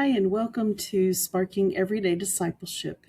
Hi, and welcome to Sparking Everyday Discipleship,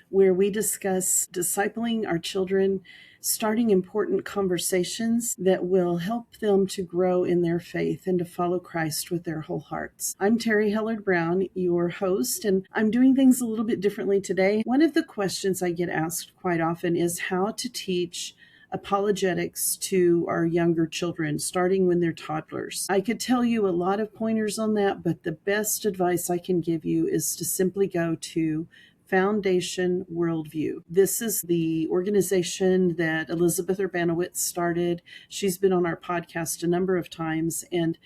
where we discuss discipling our children, starting important conversations that will help them to grow in their faith and to follow Christ with their whole hearts. I'm Terrie Hellard-Brown, your host, and I'm doing things a little bit differently today. One of the questions I get asked quite often is how to teach apologetics to our younger children, starting when they're toddlers. I could tell you a lot of pointers on that, but the best advice I can give you is to simply go to Foundation Worldview. This is the organization that Elizabeth Urbanowitz started. She's been on our podcast a number of times, and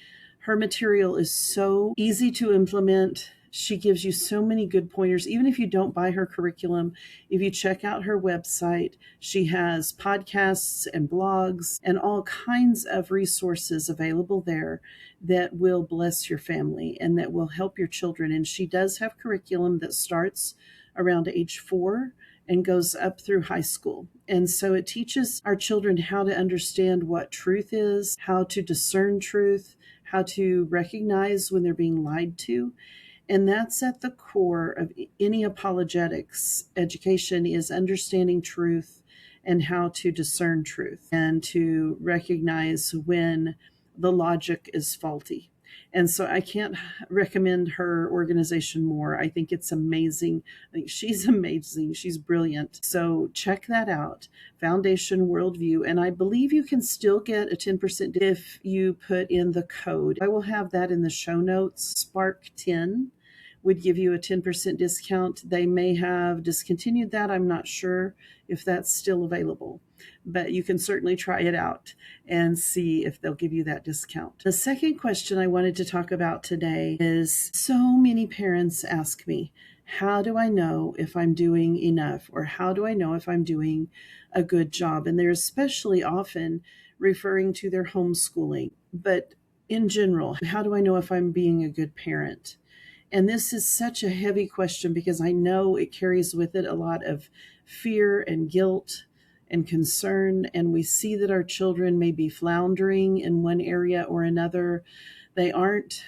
her material is so easy to implement. She gives you so many good pointers. Even if you don't buy her curriculum, if you check out her website, she has podcasts and blogs and all kinds of resources available there that will bless your family and that will help your children. And she does have curriculum that starts around age 4 and goes up through high school. And so it teaches our children how to understand what truth is, how to discern truth, how to recognize when they're being lied to. And that's at the core of any apologetics education, is understanding truth and how to discern truth and to recognize when the logic is faulty. And so I can't recommend her organization more. I think it's amazing. I think she's amazing. She's brilliant. So check that out, Foundation Worldview. And I believe you can still get a 10% if you put in the code. I will have that in the show notes. Spark10 would give you a 10% discount. They may have discontinued that. I'm not sure if that's still available, but you can certainly try it out and see if they'll give you that discount. The second question I wanted to talk about today is, so many parents ask me, how do I know if I'm doing enough, or how do I know if I'm doing a good job? And they're especially often referring to their homeschooling, but in general, how do I know if I'm being a good parent? And this is such a heavy question because I know it carries with it a lot of fear and guilt and concern. And we see that our children may be floundering in one area or another. They aren't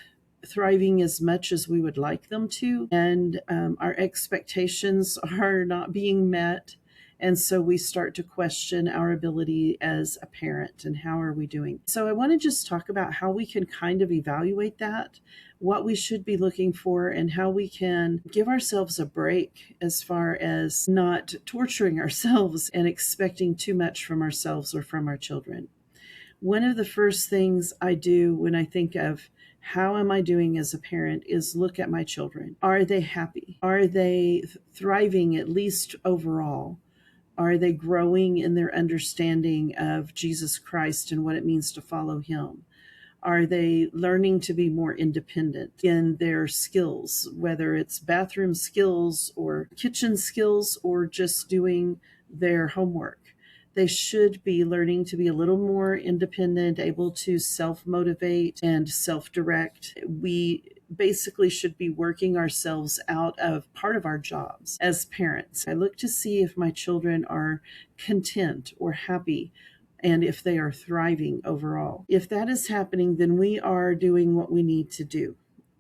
thriving as much as we would like them to. And our expectations are not being met. And so we start to question our ability as a parent and how are we doing. So I want to just talk about how we can kind of evaluate that, what we should be looking for, and how we can give ourselves a break as far as not torturing ourselves and expecting too much from ourselves or from our children. One of the first things I do when I think of how am I doing as a parent is look at my children. Are they happy? Are they thriving, at least overall? Are they growing in their understanding of Jesus Christ and what it means to follow him? Are they learning to be more independent in their skills, whether it's bathroom skills or kitchen skills or just doing their homework? They should be learning to be a little more independent, able to self-motivate and self-direct. We basically should be working ourselves out of part of our jobs as parents. I look to see if my children are content or happy and if they are thriving overall. If that is happening, then we are doing what we need to do.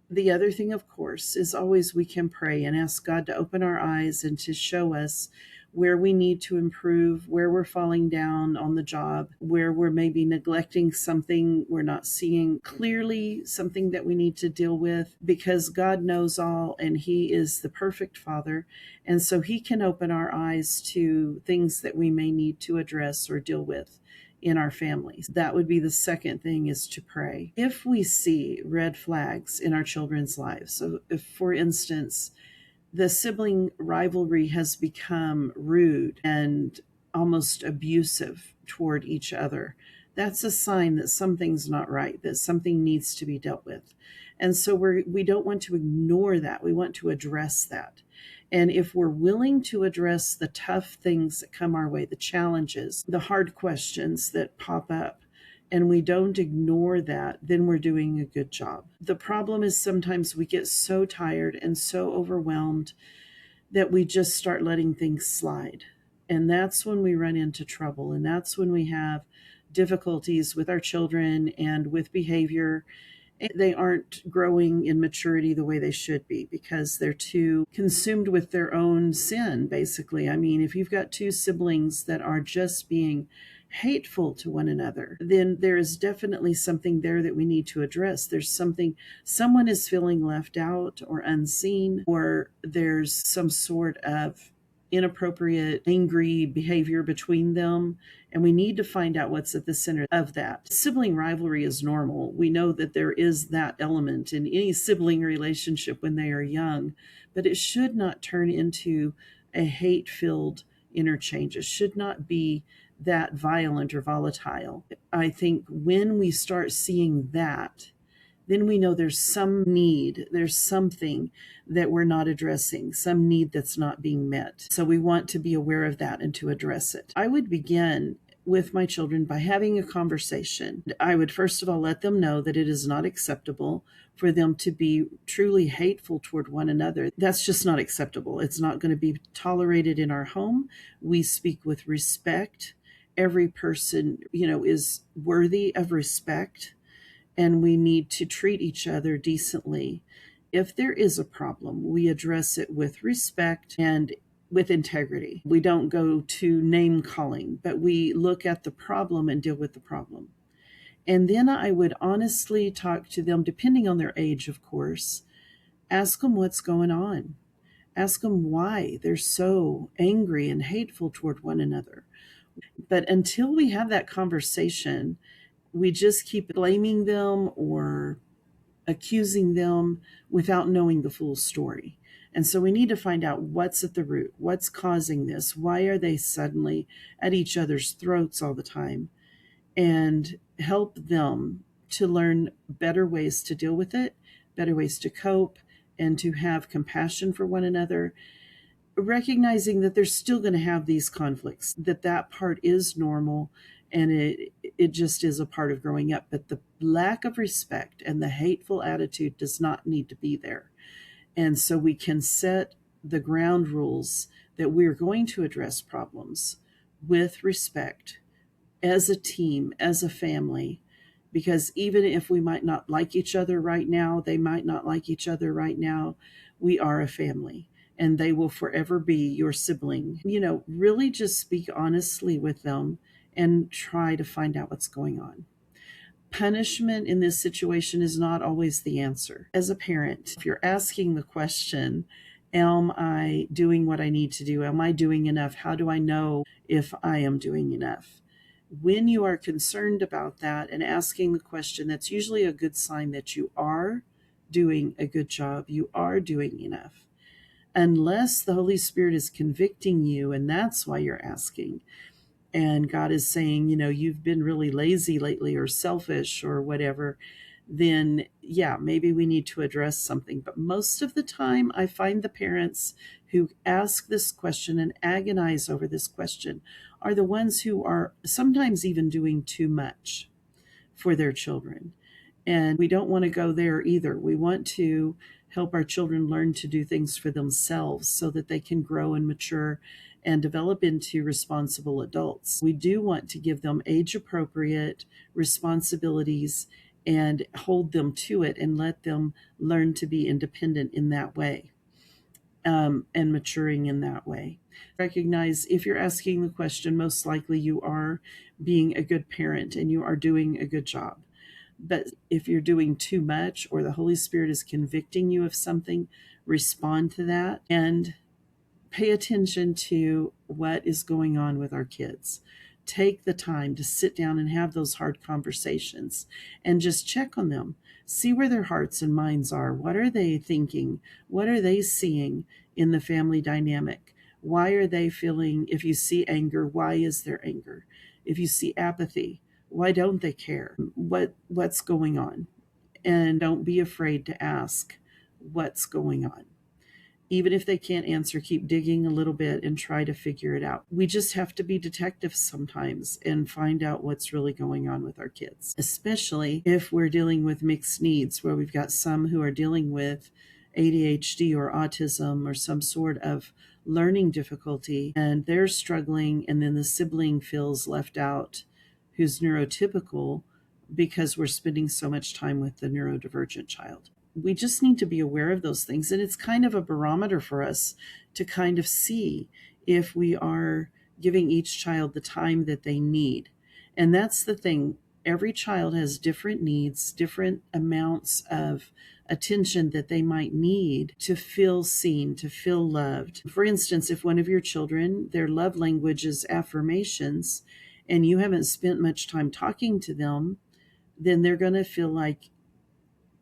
The other thing, of course, is always we can pray and ask God to open our eyes and to show us where we need to improve, where we're falling down on the job, where we're maybe neglecting something we're not seeing clearly, something that we need to deal with, because God knows all and he is the perfect Father. And so he can open our eyes to things that we may need to address or deal with in our families. That would be the second thing, is to pray. If we see red flags in our children's lives, so if, for instance, the sibling rivalry has become rude and almost abusive toward each other, that's a sign that something's not right, that something needs to be dealt with. And so we don't want to ignore that. We want to address that. And if we're willing to address the tough things that come our way, the challenges, the hard questions that pop up, and we don't ignore that, then we're doing a good job. The problem is sometimes we get so tired and so overwhelmed that we just start letting things slide. And that's when we run into trouble. And that's when we have difficulties with our children and with behavior They aren't growing in maturity the way they should be because they're too consumed with their own sin, basically. I mean, if you've got two siblings that are just being hateful to one another, then there is definitely something there that we need to address. There's something, someone is feeling left out or unseen, or there's some sort of inappropriate, angry behavior between them, and we need to find out what's at the center of that. Sibling rivalry is normal. We know that there is that element in any sibling relationship when they are young, but it should not turn into a hate-filled interchange. It should not be that violent or volatile. I think when we start seeing that, then we know there's some need, there's something that we're not addressing, some need that's not being met. So we want to be aware of that and to address it. I would begin with my children by having a conversation. I would first of all let them know that it is not acceptable for them to be truly hateful toward one another. That's just not acceptable. It's not going to be tolerated in our home. We speak with respect. Every person, is worthy of respect, and we need to treat each other decently. If there is a problem, we address it with respect and with integrity. We don't go to name calling, but we look at the problem and deal with the problem. And then I would honestly talk to them, depending on their age, of course. Ask them what's going on. Ask them why they're so angry and hateful toward one another. But until we have that conversation, we just keep blaming them or accusing them without knowing the full story. And so we need to find out what's at the root, what's causing this, why are they suddenly at each other's throats all the time, and help them to learn better ways to deal with it, better ways to cope, and to have compassion for one another, recognizing that they're still going to have these conflicts, that part is normal, and it just is a part of growing up. But the lack of respect and the hateful attitude does not need to be there. And so we can set the ground rules that we're going to address problems with respect as a team, as a family, because even if we might not like each other right now, they might not like each other right now, we are a family. And they will forever be your sibling. Really just speak honestly with them and try to find out what's going on. Punishment in this situation is not always the answer. As a parent, if you're asking the question, am I doing what I need to do? Am I doing enough? How do I know if I am doing enough? When you are concerned about that and asking the question, that's usually a good sign that you are doing a good job. You are doing enough. Unless the Holy Spirit is convicting you, and that's why you're asking, and God is saying, you've been really lazy lately or selfish or whatever, then yeah, maybe we need to address something. But most of the time, I find the parents who ask this question and agonize over this question are the ones who are sometimes even doing too much for their children. And we don't want to go there either. We want to help our children learn to do things for themselves so that they can grow and mature and develop into responsible adults. We do want to give them age-appropriate responsibilities and hold them to it and let them learn to be independent in that way, and maturing in that way. Recognize if you're asking the question, most likely you are being a good parent and you are doing a good job. But if you're doing too much or the Holy Spirit is convicting you of something, respond to that and pay attention to what is going on with our kids. Take the time to sit down and have those hard conversations and just check on them. See where their hearts and minds are. What are they thinking? What are they seeing in the family dynamic? Why are they feeling, if you see anger, why is there anger? If you see apathy, why don't they care? What's going on? And don't be afraid to ask what's going on. Even if they can't answer, keep digging a little bit and try to figure it out. We just have to be detectives sometimes and find out what's really going on with our kids, especially if we're dealing with mixed needs, where we've got some who are dealing with ADHD or autism or some sort of learning difficulty, and they're struggling, and then the sibling feels left out who's neurotypical. because we're spending so much time with the neurodivergent child. We just need to be aware of those things. And it's kind of a barometer for us to kind of see if we are giving each child the time that they need. And that's the thing. Every child has different needs, different amounts of attention that they might need to feel seen, to feel loved. For instance, if one of your children, their love language is affirmations, and you haven't spent much time talking to them, then they're going to feel like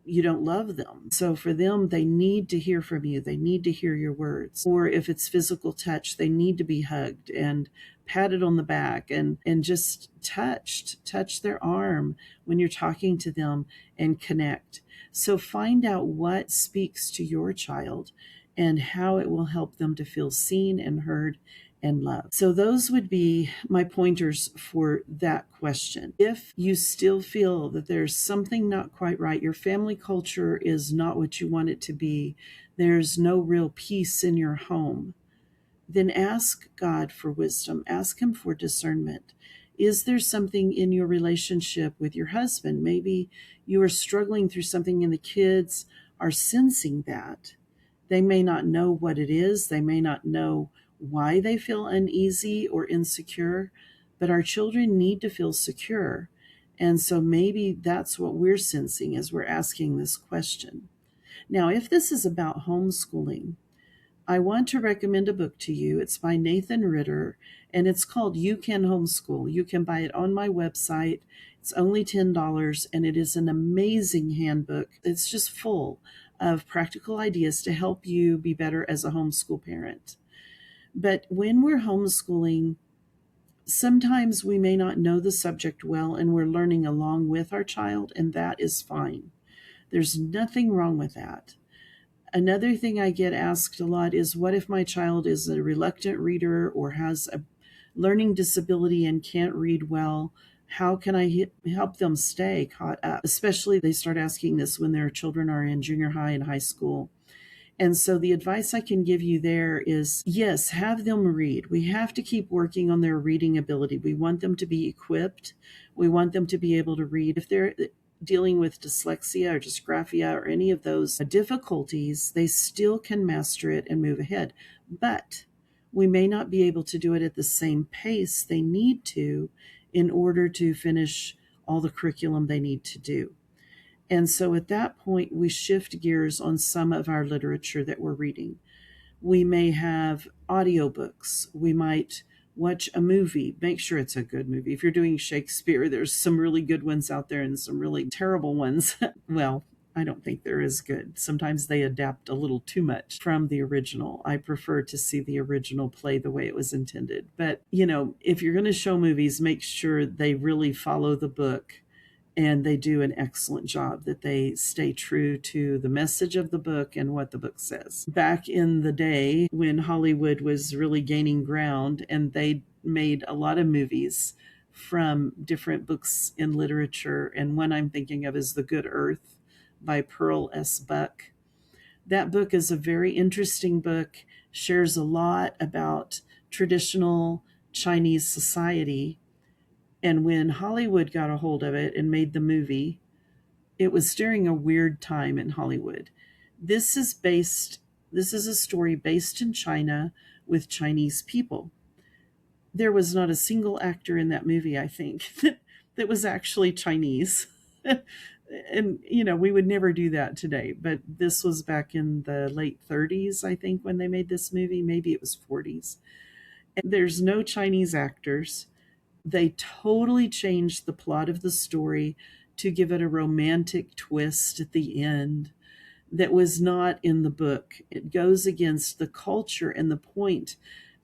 you don't love them. So for them, they need to hear from you. They need to hear your words. Or if it's physical touch, they need to be hugged and patted on the back and just touch their arm when you're talking to them and connect. So find out what speaks to your child and how it will help them to feel seen and heard and love. So those would be my pointers for that question. If you still feel that there's something not quite right, your family culture is not what you want it to be, there's no real peace in your home, then ask God for wisdom. Ask Him for discernment. Is there something in your relationship with your husband? Maybe you are struggling through something and the kids are sensing that. They may not know what it is. They may not know why they feel uneasy or insecure, but our children need to feel secure. And so maybe that's what we're sensing as we're asking this question. Now, if this is about homeschooling, I want to recommend a book to you. It's by Nathan Ritter, and it's called You Can Homeschool. You can buy it on my website. It's only $10, and it is an amazing handbook. It's just full of practical ideas to help you be better as a homeschool parent. But when we're homeschooling, sometimes we may not know the subject well, and we're learning along with our child, and that is fine. There's nothing wrong with that. Another thing I get asked a lot is, what if my child is a reluctant reader or has a learning disability and can't read well? How can I help them stay caught up? Especially they start asking this when their children are in junior high and high school. And so the advice I can give you there is, yes, have them read. We have to keep working on their reading ability. We want them to be equipped. We want them to be able to read. If they're dealing with dyslexia or dysgraphia or any of those difficulties, they still can master it and move ahead. But we may not be able to do it at the same pace they need to in order to finish all the curriculum they need to do. And so at that point, we shift gears on some of our literature that we're reading. We may have audiobooks. We might watch a movie. Make sure it's a good movie. If you're doing Shakespeare, there's some really good ones out there and some really terrible ones. Well, I don't think they're as good. Sometimes they adapt a little too much from the original. I prefer to see the original play the way it was intended. But, if you're going to show movies, make sure they really follow the book and they do an excellent job, that they stay true to the message of the book and what the book says. Back in the day when Hollywood was really gaining ground and they made a lot of movies from different books in literature, and one I'm thinking of is The Good Earth by Pearl S. Buck. That book is a very interesting book, shares a lot about traditional Chinese society. And when Hollywood got a hold of it and made the movie, it was during a weird time in Hollywood. This is a story based in China with Chinese people. There was not a single actor in that movie, I think, that was actually Chinese. And, we would never do that today. But this was back in the late 30s, I think, when they made this movie. Maybe it was 40s. And there's no Chinese actors. They totally changed the plot of the story to give it a romantic twist at the end that was not in the book. It goes against the culture and the point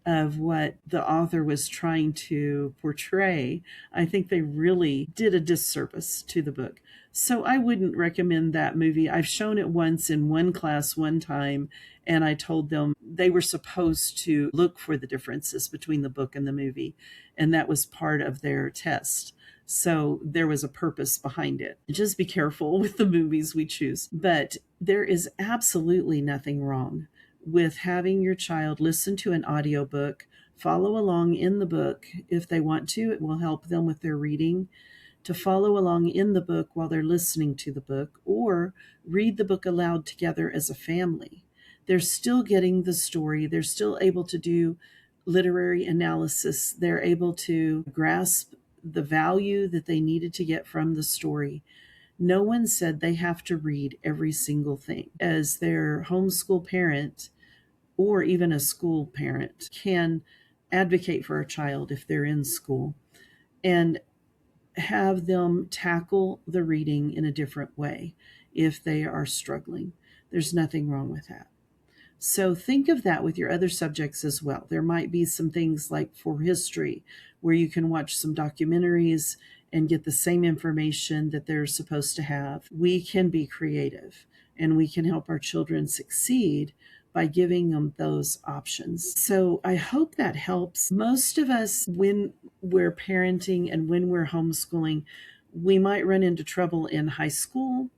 of what the author was trying to portray. I think they really did a disservice to the book. So I wouldn't recommend that movie. I've shown it once in one class one time, and I told them they were supposed to look for the differences between the book and the movie, and that was part of their test. So there was a purpose behind it. Just be careful with the movies we choose. But there is absolutely nothing wrong with having your child listen to an audiobook, follow along in the book if they want to. It will help them with their reading. to follow along in the book while they're listening to the book, or read the book aloud together as a family. They're still getting the story. They're still able to do literary analysis. They're able to grasp the value that they needed to get from the story. No one said they have to read every single thing. As their homeschool parent, or even a school parent, can advocate for a child if they're in school and have them tackle the reading in a different way if they are struggling. There's nothing wrong with that. So think of that with your other subjects as well. There might be some things like for history where you can watch some documentaries and get the same information that they're supposed to have. We can be creative and we can help our children succeed by giving them those options. So I hope that helps. Most of us, when we're parenting and when we're homeschooling, we might run into trouble in high school,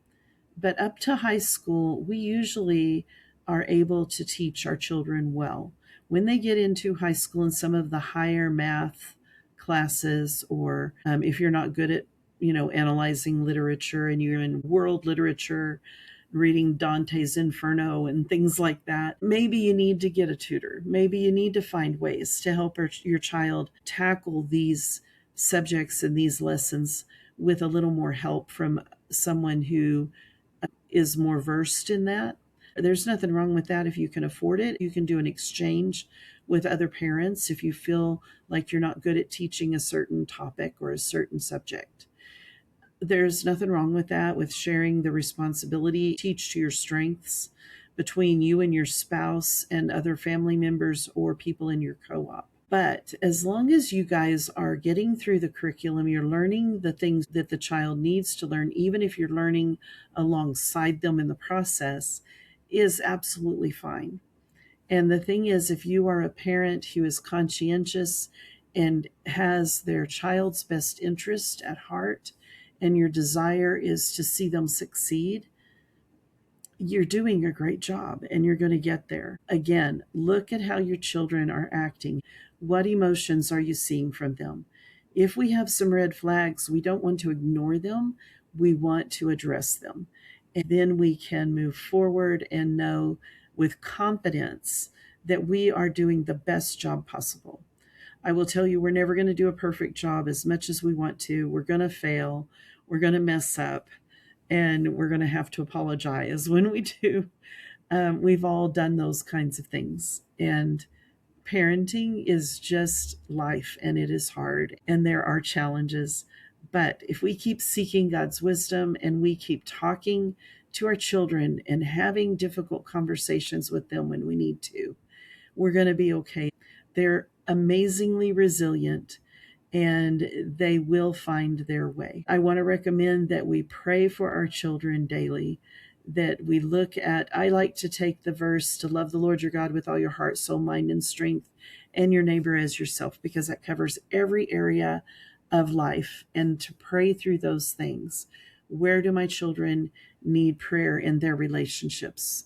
but up to high school, we usually are able to teach our children well. When they get into high school and some of the higher math classes, or if you're not good at, analyzing literature and you're in world literature, reading Dante's Inferno and things like that, maybe you need to get a tutor. Maybe you need to find ways to help your child tackle these subjects and these lessons with a little more help from someone who is more versed in that. There's nothing wrong with that if you can afford it. You can do an exchange with other parents if you feel like you're not good at teaching a certain topic or a certain subject. There's nothing wrong with that, with sharing the responsibility. Teach to your strengths between you and your spouse and other family members or people in your co-op. But as long as you guys are getting through the curriculum, you're learning the things that the child needs to learn, even if you're learning alongside them in the process, is absolutely fine. And the thing is, if you are a parent who is conscientious and has their child's best interest at heart, and your desire is to see them succeed, you're doing a great job and you're going to get there. Again, look at how your children are acting. What emotions are you seeing from them? If we have some red flags, we don't want to ignore them. We want to address them. And then we can move forward and know with confidence that we are doing the best job possible. I will tell you, we're never going to do a perfect job as much as we want to. We're going to fail. We're going to mess up. And we're going to have to apologize when we do. We've all done those kinds of things. And parenting is just life, and it is hard, and there are challenges. But if we keep seeking God's wisdom and we keep talking to our children and having difficult conversations with them when we need to, we're going to be okay. They're amazingly resilient, and they will find their way. I want to recommend that we pray for our children daily, that we look at, I like to take the verse to love the Lord your God with all your heart, soul, mind, and strength, and your neighbor as yourself, because that covers every area of life, and to pray through those things. Where do my children need prayer in their relationships?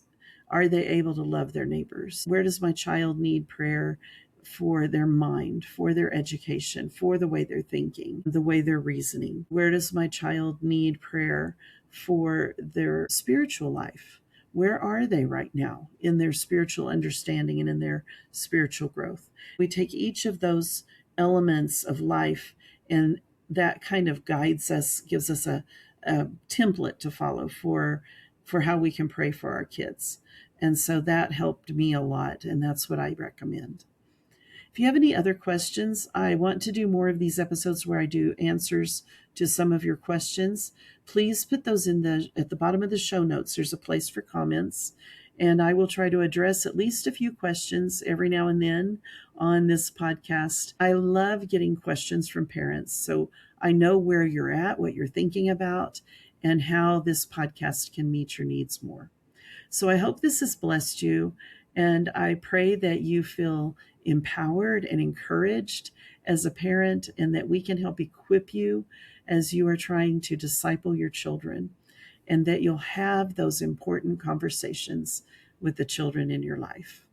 Are they able to love their neighbors? Where does my child need prayer for their mind, for their education, for the way they're thinking, the way they're reasoning? Where does my child need prayer for their spiritual life? Where are they right now in their spiritual understanding and in their spiritual growth? We take each of those elements of life, and that kind of guides us, gives us a template to follow for how we can pray for our kids. And so that helped me a lot, and that's what I recommend. If you have any other questions, I want to do more of these episodes where I do answers to some of your questions. Please put those at the bottom of the show notes. There's a place for comments, and I will try to address at least a few questions every now and then on this podcast. I love getting questions from parents, so I know where you're at, what you're thinking about, and how this podcast can meet your needs more. So I hope this has blessed you, and I pray that you feel empowered and encouraged as a parent, and that we can help equip you as you are trying to disciple your children, and that you'll have those important conversations with the children in your life.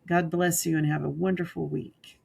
God bless you and have a wonderful week.